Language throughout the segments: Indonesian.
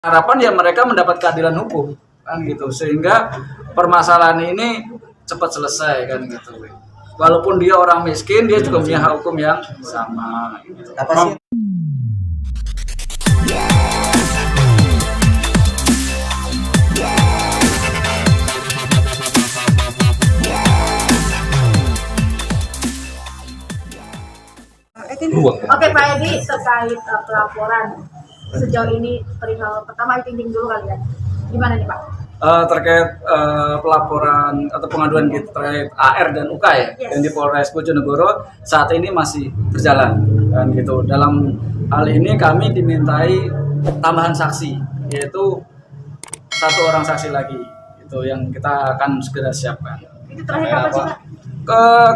Harapan ya mereka mendapat keadilan hukum kan gitu, sehingga permasalahan ini cepat selesai kan gitu. Walaupun dia orang miskin, dia juga punya hak hukum yang sama gitu. Apa sih? Oke Pak Edi, terkait pelaporan sejauh ini perihal pertama Tinting dulu kali ya, gimana nih Pak? Terkait pelaporan atau pengaduan kita terkait AR dan UK ya, Yes. yang di Polres Bojonegoro saat ini masih berjalan dan gitu. Dalam hal ini kami dimintai tambahan saksi, yaitu 1 orang saksi lagi, itu yang kita akan segera siapkan. Itu terakhir kapan sih Pak?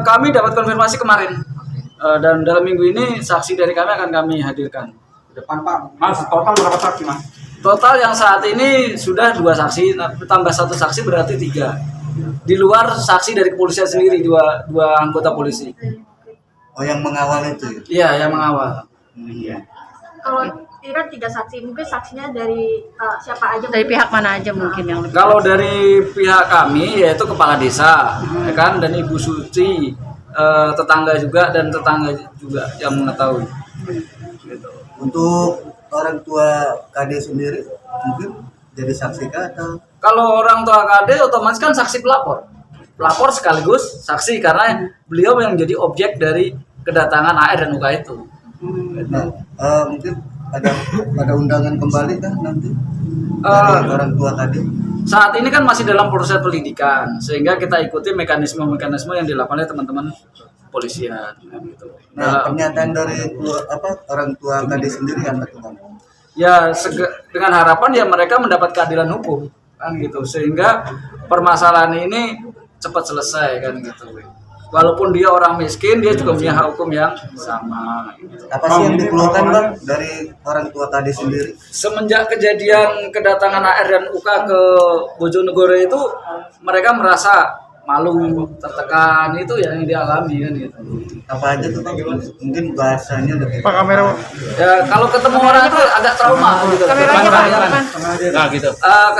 Kami dapat konfirmasi kemarin, dan dalam minggu ini saksi dari kami akan kami hadirkan. Depan Pak. Mas, total berapa saksi Mas? Total yang saat ini sudah 2 saksi, tambah 1 saksi berarti 3. Di luar saksi dari kepolisian sendiri, dua anggota polisi. Oh, yang mengawal itu ya? Iya, yang mengawal. Iya. Kalau ini kan 3 saksi, mungkin saksinya dari siapa aja? Dari pihak mana aja mungkin yang lebih? Kalau dari pihak kami yaitu kepala desa, ya kan, dan Ibu Suci, tetangga juga dan tetangga juga yang mengetahui. Gitu. Untuk orang tua KD sendiri mungkin jadi saksi kah atau? Kalau orang tua KD otomatis kan saksi pelapor sekaligus saksi karena beliau yang jadi objek dari kedatangan AR dan UK itu. Nah, mungkin ada undangan kembali kan nanti dari orang tua KD? Saat ini kan masih dalam proses pendidikan, sehingga kita ikuti mekanisme-mekanisme yang dilakukan oleh teman-teman polisian gitu. Nah, pernyataan dari orang tua KD sendiri apa tuh Bang? Ya dengan harapan ya mereka mendapat keadilan hukum kan gitu, sehingga permasalahan ini cepat selesai kan gitu. Walaupun dia orang miskin, dia juga punya hak hukum yang sama gitu. Apa sih yang dikeluhkan Bang dari orang tua KD sendiri? Semenjak kejadian kedatangan AR dan UK ke Bojonegoro itu, mereka merasa malu, tertekan, itu yang dialami kan gitu. Apa aja tuh Bang? Mungkin bahasanya lebih. Pak kamera. Ya kalau ketemu orang itu agak trauma gitu. Kameranya Pak, depan. Nah gitu.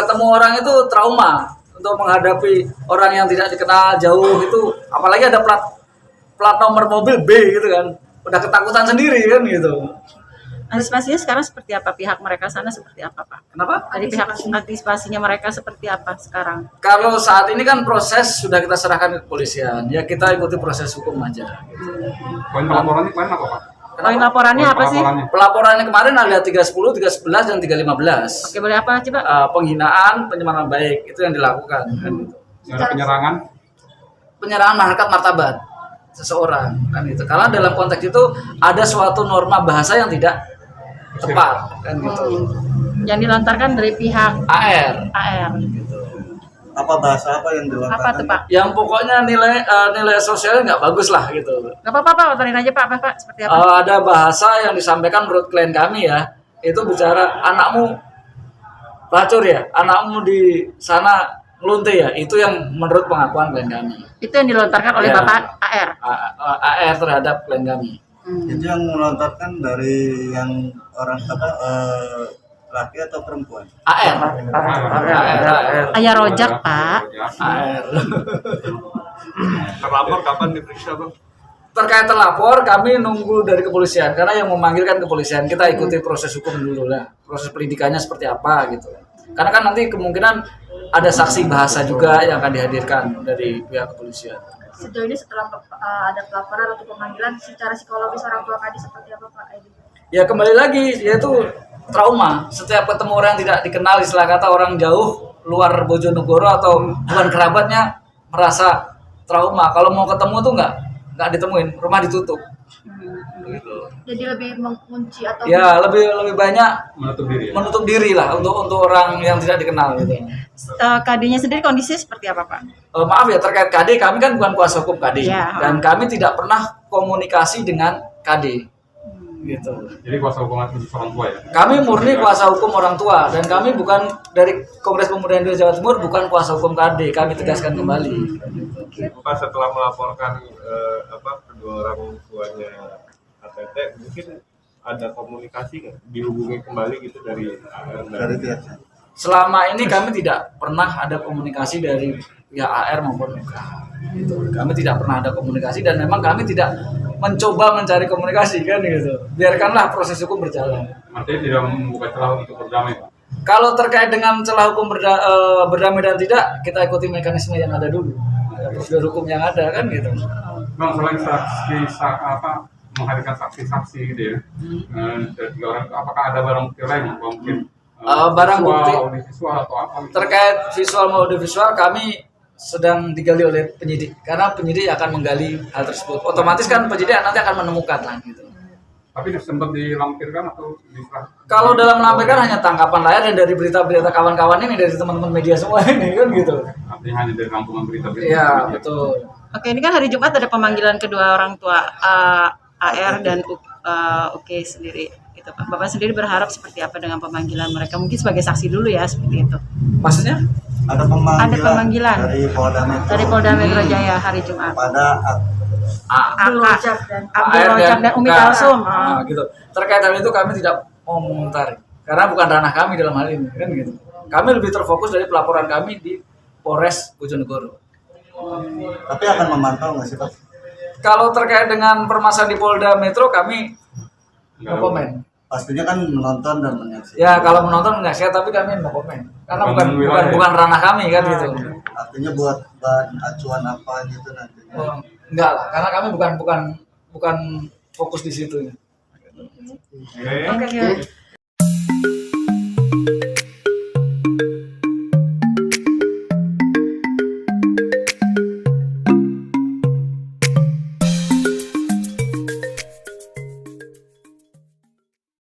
Ketemu orang itu trauma untuk menghadapi orang yang tidak dikenal jauh itu, apalagi ada plat nomor mobil B gitu kan, udah ketakutan sendiri kan gitu. Antisipasinya sekarang seperti apa? Pihak mereka sana seperti apa Pak? Kenapa? Dari pihak antisipasinya mereka seperti apa sekarang? Kalau saat ini kan proses sudah kita serahkan ke kepolisian, ya kita ikuti proses hukum aja. Gitu. Poin pelaporannya kemarin apa Pak? Poin laporannya apa sih? Pelaporannya kemarin ada 310, 311, dan 315. Oke, boleh apa coba? Penghinaan, pencemaran baik itu yang dilakukan. Kan gitu. Ada penyerangan? Penyerangan harkat martabat seseorang kan gitu. Karena dalam konteks itu ada suatu norma bahasa yang tidak tepat kan gitu. Yang dilontarkan dari pihak AR. Apa bahasa apa yang dilontarkan? Apa tuh Pak? Yang pokoknya nilai sosialnya nggak bagus lah gitu. Gak apa-apa Pak, lontarin aja Pak. Apa seperti apa? Ada bahasa yang disampaikan menurut klien kami ya, itu bicara anakmu pelacur ya, anakmu di sana ngelunte ya, itu yang menurut pengakuan klien kami. Itu yang dilontarkan oleh Ya. Bapak AR. AR terhadap klien kami. Itu yang melontarkan dari yang orang laki atau perempuan? AR. Ayah rojak Pak. AR. Terlapor kapan diperiksa Bang? Terkait terlapor kami nunggu dari kepolisian karena yang memanggilkan kepolisian, kita ikuti proses hukum dulu lah, proses pendidikannya seperti apa gitu. Karena kan nanti kemungkinan ada saksi bahasa juga yang akan dihadirkan dari pihak kepolisian. Sejauh ini setelah ada pelaporan atau pemanggilan, secara psikologis orang tua KD seperti apa Pak Edi? Ya kembali lagi, yaitu trauma. Setiap ketemu orang yang tidak dikenal, istilah kata orang jauh luar Bojonegoro atau bukan kerabatnya, merasa trauma. Kalau mau ketemu tuh nggak ditemuin, rumah ditutup. Gitu. Jadi lebih mengunci atau? Ya lebih banyak Menutup diri ya? menutup diri lah untuk orang yang tidak dikenal gitu. KD-nya sendiri kondisinya seperti apa Pak? Maaf ya, terkait KD, kami kan bukan kuasa hukum KD Ya. dan kami tidak pernah komunikasi dengan KD. Gitu. Jadi kuasa hukum orang tua ya? Kami murni kuasa hukum orang tua dan kami bukan dari Kongres Pemuda Indonesia Jawa Timur, bukan kuasa hukum KD. Kami tegaskan kembali. Pak, setelah melaporkan kedua orang tuanya ATT, mungkin ada komunikasi nggak, dihubungi kembali gitu dari AR Dari pihaknya. Selama ini kami tidak pernah ada komunikasi dari pihak AR maupun UK. Gitu. Kami tidak pernah ada komunikasi dan memang kami tidak mencoba mencari komunikasi kan gitu. Biarkanlah proses hukum berjalan. Artinya tidak membuka celah untuk berdamai, Pak. Kalau terkait dengan celah hukum berdamai dan tidak, kita ikuti mekanisme yang ada dulu. Prosedur hukum yang ada kan gitu. Bang, selain menghadirkan saksi-saksi gitu ya, dari 3 orang, apakah ada barang bukti lain yang mungkin Barang visual, bukti audiovisual atau apa? Gitu? terkait visual maupun audiovisual kami sedang digali oleh penyidik karena penyidik akan menggali hal tersebut. Otomatis kan penyidik nanti akan menemukan lah gitu. Tapi sempat dilampirkan atau diserah? Kalau dalam melampirkan hanya tangkapan layar dan dari berita-berita kawan-kawan ini dari teman-teman media semua ini kan gitu. Artinya hanya dari rangkuman berita-berita. Iya betul. Oke, ini kan hari Jumat ada pemanggilan kedua orang tua AR dan UK sendiri. Gitu, Pak. Bapak sendiri berharap seperti apa dengan pemanggilan mereka? Mungkin sebagai saksi dulu ya seperti itu. Maksudnya? Ada pemanggilan, Ada pemanggilan. dari Polda Metro Dari Polda Metro Jaya hari Jumat. pada Abdul Rojak dan Abdul Rojak dan Umi Kalsum. Gitu. Terkait hal itu kami tidak mau mengomentari karena bukan ranah kami dalam hal ini kan gitu. Kami lebih terfokus dari pelaporan kami di Polres Bojonegoro. tapi akan memantau nggak sih Pak? Kalau terkait dengan permasalahan di Polda Metro kami no komen. Pastinya kan menonton dan menyaksikan. Ya kalau menonton menyaksikan tapi kami no komen karena bukan ranah kami kan gitu. Artinya buat bahan acuan apa gitu nantinya. Oh, enggak lah karena kami bukan fokus di situ. Oke. Oke.